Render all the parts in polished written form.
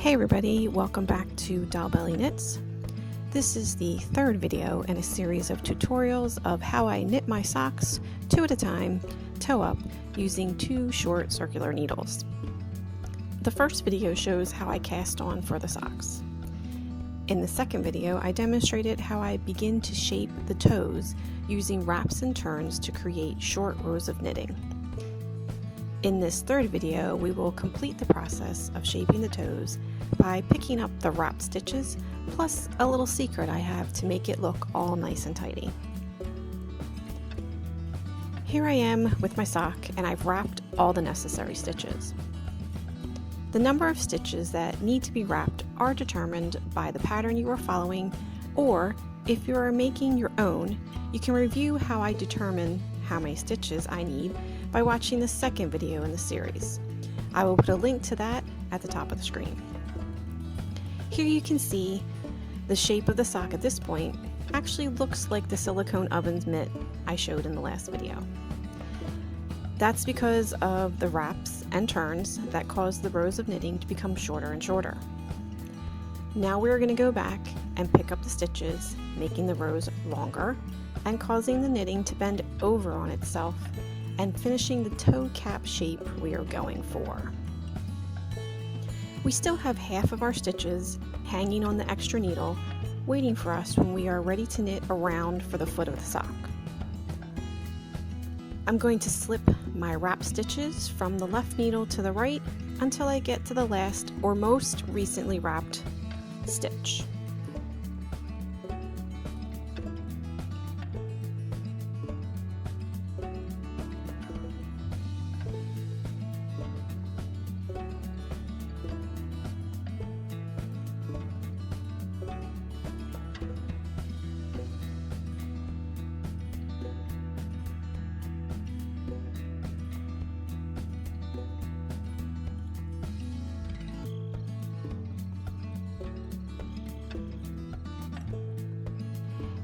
Hey everybody, welcome back to Doll Belly Knits. This is the third video in a series of tutorials of how I knit my socks 2 at a time, toe up, using 2 short circular needles. The first video shows how I cast on for the socks. In the second video, I demonstrated how I begin to shape the toes using wraps and turns to create short rows of knitting. In this third video, we will complete the process of shaping the toes by picking up the wrap stitches, plus a little secret I have to make it look all nice and tidy. Here I am with my sock, and I've wrapped all the necessary stitches. The number of stitches that need to be wrapped are determined by the pattern you are following, or if you are making your own, you can review how I determine how many stitches I need by watching the second video in the series. I will put a link to that at the top of the screen. Here you can see the shape of the sock at this point actually looks like the silicone ovens mitt I showed in the last video. That's because of the wraps and turns that cause the rows of knitting to become shorter and shorter. Now we're going to go back and pick up the stitches, making the rows longer and causing the knitting to bend over on itself and finishing the toe cap shape we are going for. We still have half of our stitches hanging on the extra needle, waiting for us when we are ready to knit around for the foot of the sock. I'm going to slip my wrap stitches from the left needle to the right until I get to the last or most recently wrapped stitch.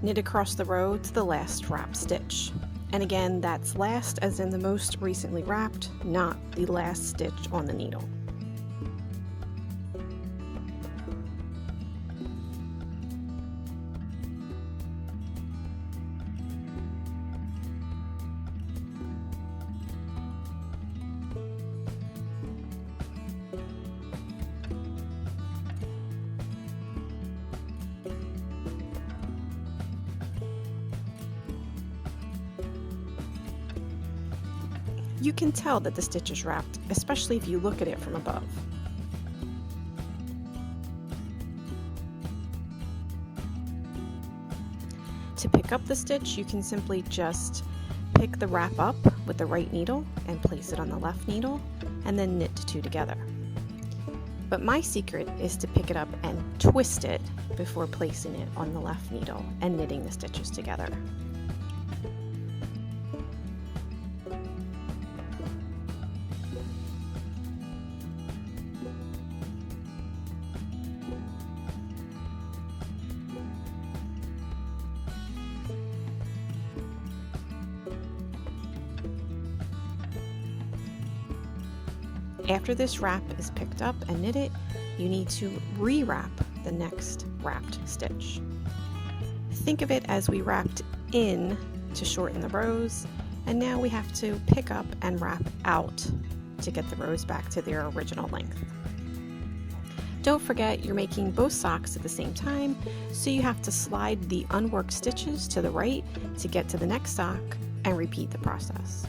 Knit across the row to the last wrap stitch. And again, that's last as in the most recently wrapped, not the last stitch on the needle. You can tell that the stitch is wrapped, especially if you look at it from above. To pick up the stitch, you can simply just pick the wrap up with the right needle and place it on the left needle, and then knit the two together. But my secret is to pick it up and twist it before placing it on the left needle and knitting the stitches together. After this wrap is picked up and knitted, you need to re-wrap the next wrapped stitch. Think of it as we wrapped in to shorten the rows, and now we have to pick up and wrap out to get the rows back to their original length. Don't forget you're making both socks at the same time, so you have to slide the unworked stitches to the right to get to the next sock and repeat the process.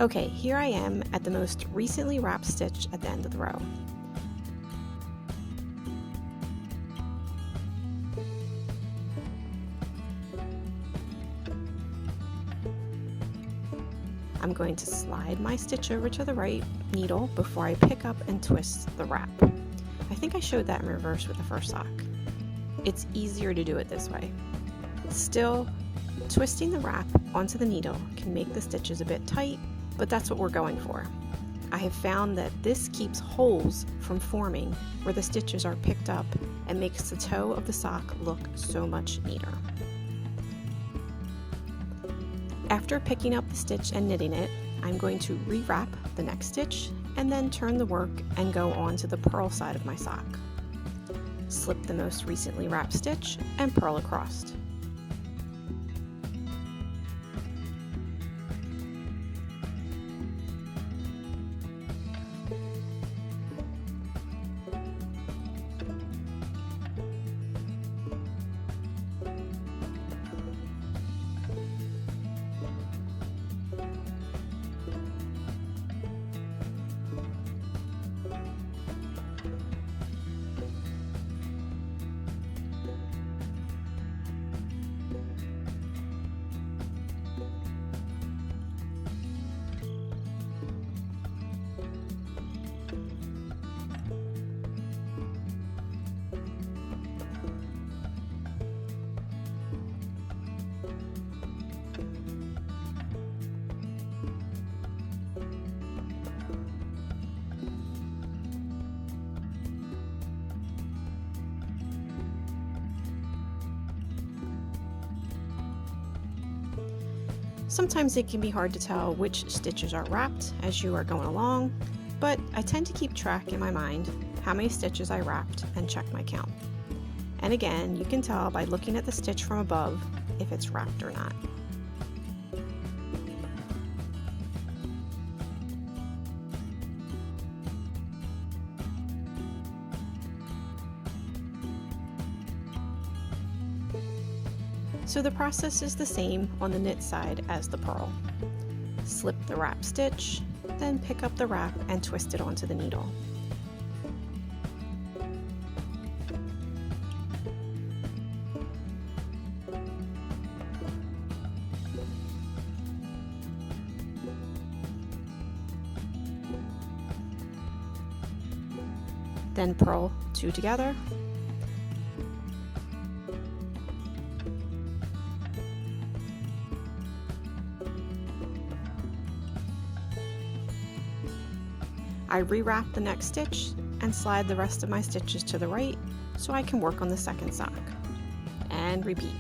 Okay, here I am at the most recently wrapped stitch at the end of the row. I'm going to slide my stitch over to the right needle before I pick up and twist the wrap. I think I showed that in reverse with the first sock. It's easier to do it this way. Still, twisting the wrap onto the needle can make the stitches a bit tight, but that's what we're going for. I have found that this keeps holes from forming where the stitches are picked up and makes the toe of the sock look so much neater. After picking up the stitch and knitting it, I'm going to rewrap the next stitch and then turn the work and go on to the purl side of my sock. Slip the most recently wrapped stitch and purl across. Sometimes it can be hard to tell which stitches are wrapped as you are going along, but I tend to keep track in my mind how many stitches I wrapped and check my count. And again, you can tell by looking at the stitch from above if it's wrapped or not. So the process is the same on the knit side as the purl. Slip the wrap stitch, then pick up the wrap and twist it onto the needle. Then purl two together. I rewrap the next stitch and slide the rest of my stitches to the right so I can work on the second sock. And repeat.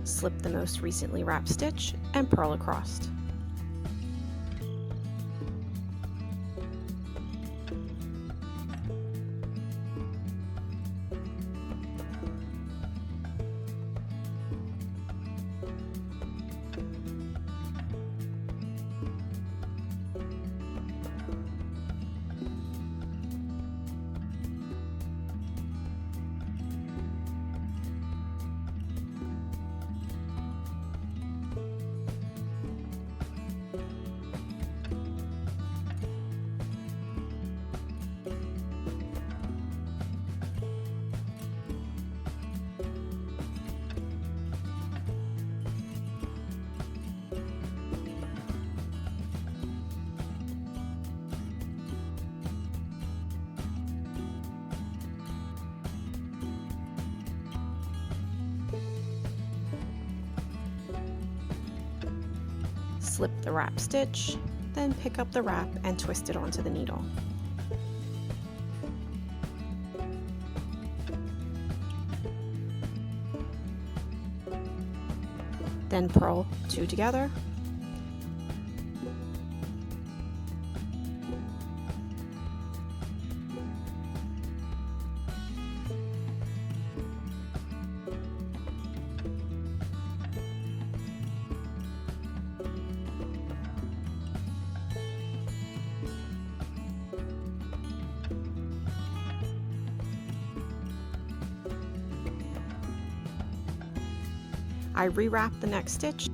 Slip the most recently wrapped stitch and purl across. Slip the wrap stitch, then pick up the wrap and twist it onto the needle. Then purl two together. I rewrap the next stitch.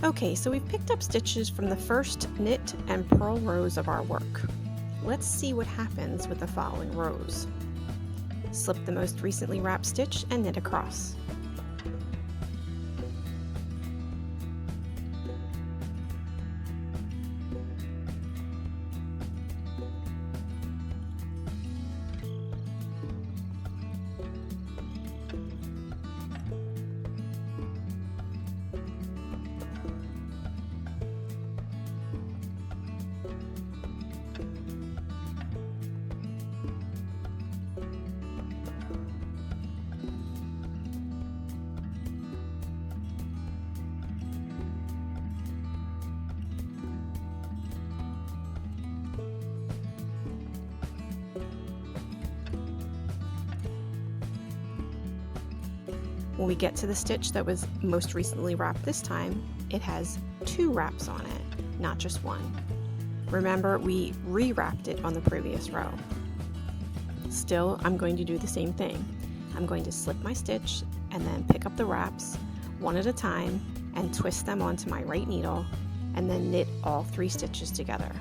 Okay, so we've picked up stitches from the first knit and purl rows of our work. Let's see what happens with the following rows. Slip the most recently wrapped stitch and knit across. When we get to the stitch that was most recently wrapped this time, it has 2 wraps on it, not just one. Remember, we re-wrapped it on the previous row. Still, I'm going to do the same thing. I'm going to slip my stitch and then pick up the wraps one at a time and twist them onto my right needle and then knit all 3 stitches together.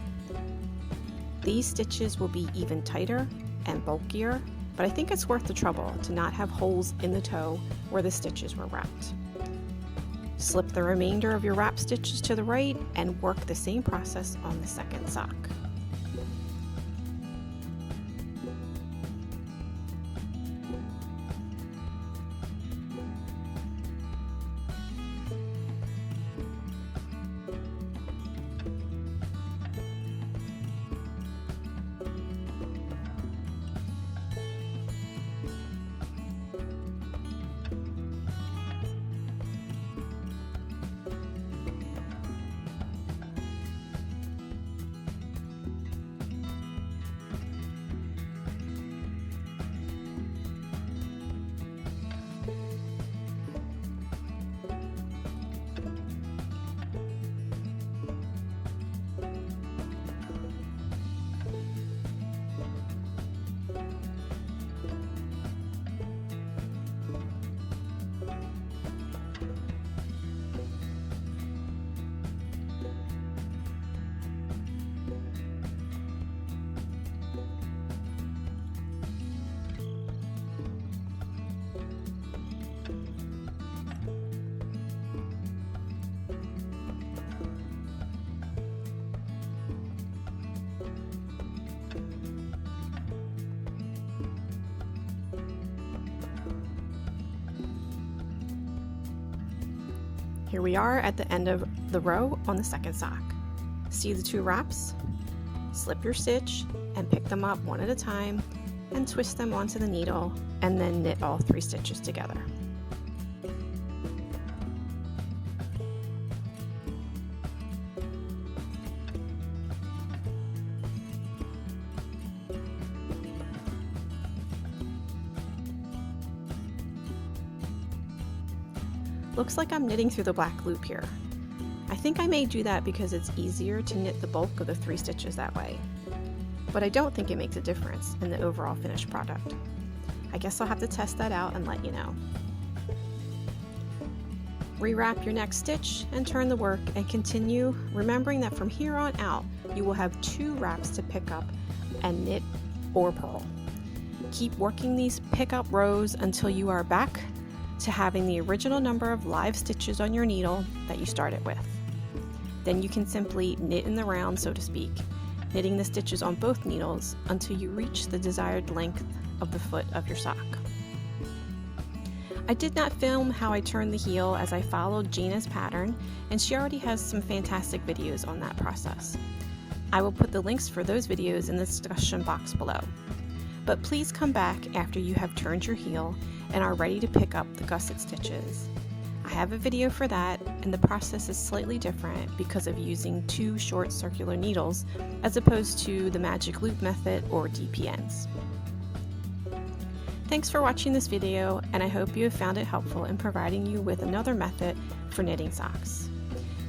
These stitches will be even tighter and bulkier, but I think it's worth the trouble to not have holes in the toe where the stitches were wrapped. Slip the remainder of your wrap stitches to the right and work the same process on the second sock. Here we are at the end of the row on the second sock. See the 2 wraps? Slip your stitch and pick them up one at a time and twist them onto the needle and then knit all 3 stitches together. Looks like I'm knitting through the black loop here. I think I may do that because it's easier to knit the bulk of the 3 stitches that way, but I don't think it makes a difference in the overall finished product. I guess I'll have to test that out and let you know. Rewrap your next stitch and turn the work and continue, remembering that from here on out you will have 2 wraps to pick up and knit or purl. Keep working these pickup rows until you are back to having the original number of live stitches on your needle that you started with. Then you can simply knit in the round, so to speak, knitting the stitches on both needles until you reach the desired length of the foot of your sock. I did not film how I turned the heel as I followed Gina's pattern, and she already has some fantastic videos on that process. I will put the links for those videos in the discussion box below. But please come back after you have turned your heel and are ready to pick up the gusset stitches. I have a video for that, and the process is slightly different because of using 2 short circular needles as opposed to the magic loop method or DPNs. Thanks for watching this video, and I hope you have found it helpful in providing you with another method for knitting socks.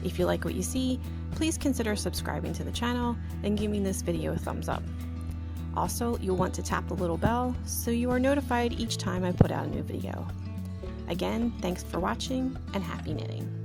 If you like what you see, please consider subscribing to the channel and giving this video a thumbs up. Also, you'll want to tap the little bell so you are notified each time I put out a new video. Again, thanks for watching and happy knitting!